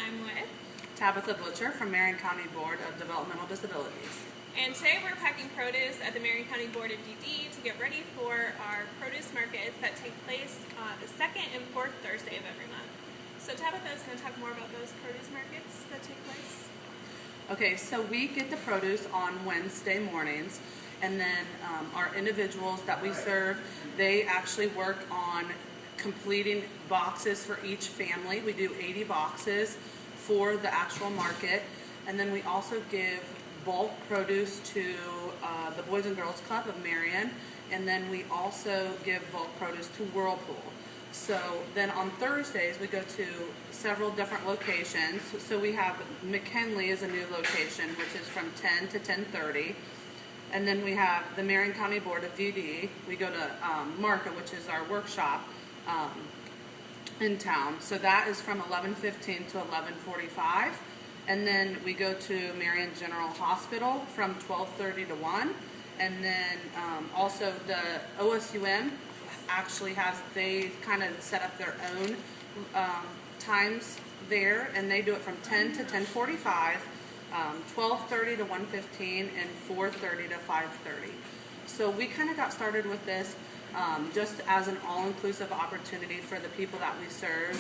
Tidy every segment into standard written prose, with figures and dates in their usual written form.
I'm with Tabitha Butcher from Marion County Board of Developmental Disabilities. and today we're packing produce at the Marion County Board of DD to get ready for our produce markets that take place the second and fourth Thursday of every month. So Tabitha is going to talk more about those produce markets that take place. Okay, so we get the produce on Wednesday mornings, and then our individuals that we serve, they actually work on completing boxes for each family. We do 80 boxes for the actual market, and then we also give bulk produce to the Boys and Girls Club of Marion, and then we also give bulk produce to Whirlpool. So then on Thursdays we go to several different locations. So we have McKinley is a new location, which is from 10 to 10:30. And then we have the Marion County Board of DD. We go to Market, which is our workshop in town. So that is from 11:15 to 11:45. And then we go to Marion General Hospital from 12:30 to 1. And then also the OSUM actually they kind of set up their own times there, and they do it from 10 to 10:45. 12:30 to 1:15, and 4:30 to 5:30. So we kind of got started with this just as an all-inclusive opportunity for the people that we serve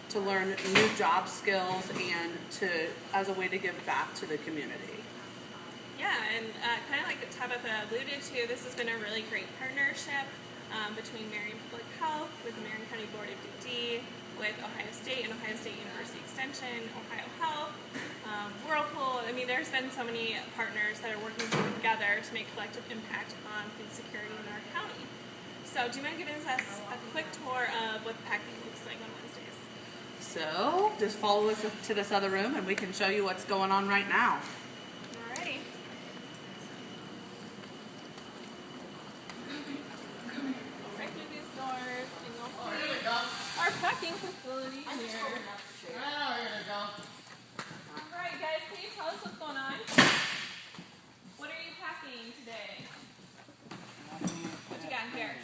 to learn new job skills and as a way to give back to the community. Yeah, and kind of like Tabitha alluded to, this has been a really great partnership between Marion Public Health, with the Marion County Board of DD, with Ohio State and Ohio State University Extension, Ohio Health, Whirlpool. I mean, there's been so many partners that are working together to make collective impact on food security in our county. So do you mind giving us a quick tour of what the packing looks like on Wednesdays? So just follow us to this other room and we can show you what's going on right now. Alrighty. Right through these doors and you'll see our packing facility here. Alright guys, can you tell us what's going on? What are you packing today? What you got here?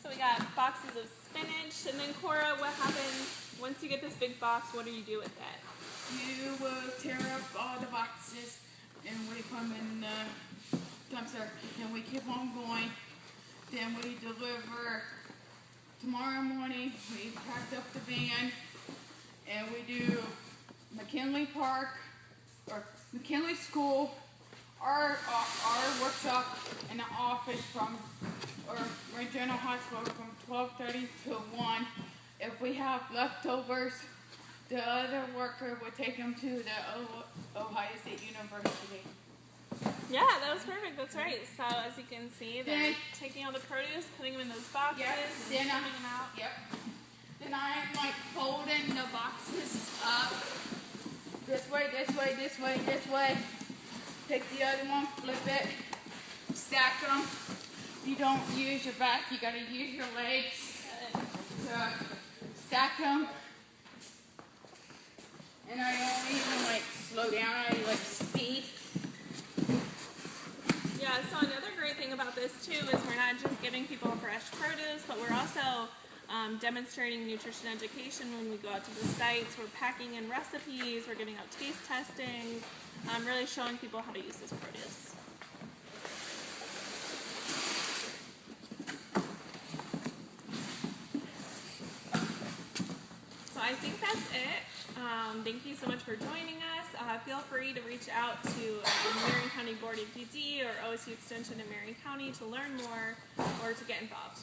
So we got boxes of spinach, and then Cora, what happens once you get this big box? What do you do with that? You will tear up all the boxes and we put them in the dumpster. Then we keep on going. Then we deliver tomorrow morning. We packed up the van and we do McKinley Park or McKinley School, our workshop in the office from General Hospital from 12:30 to 1. If we have leftovers, the other worker would take them to the Ohio State University. Yeah, that was perfect. That's right. So as you can see, they're taking all the produce, putting them in those boxes, Then and them out. Then I'm like folding the boxes up this way, this way, this way, this way. Take the other one, flip it, stack them. You don't use your back, you gotta use your legs to stack them. And I don't even like slow down, I like speed. Yeah, so another great thing about this too is we're not just giving people fresh produce, but we're also demonstrating nutrition education when we go out to the sites. We're packing in recipes, we're giving out taste testings, really showing people how to use this produce. So I think that's it. Thank you so much for joining us. Feel free to reach out to Marion County Board of DD or OSU Extension in Marion County to learn more or to get involved.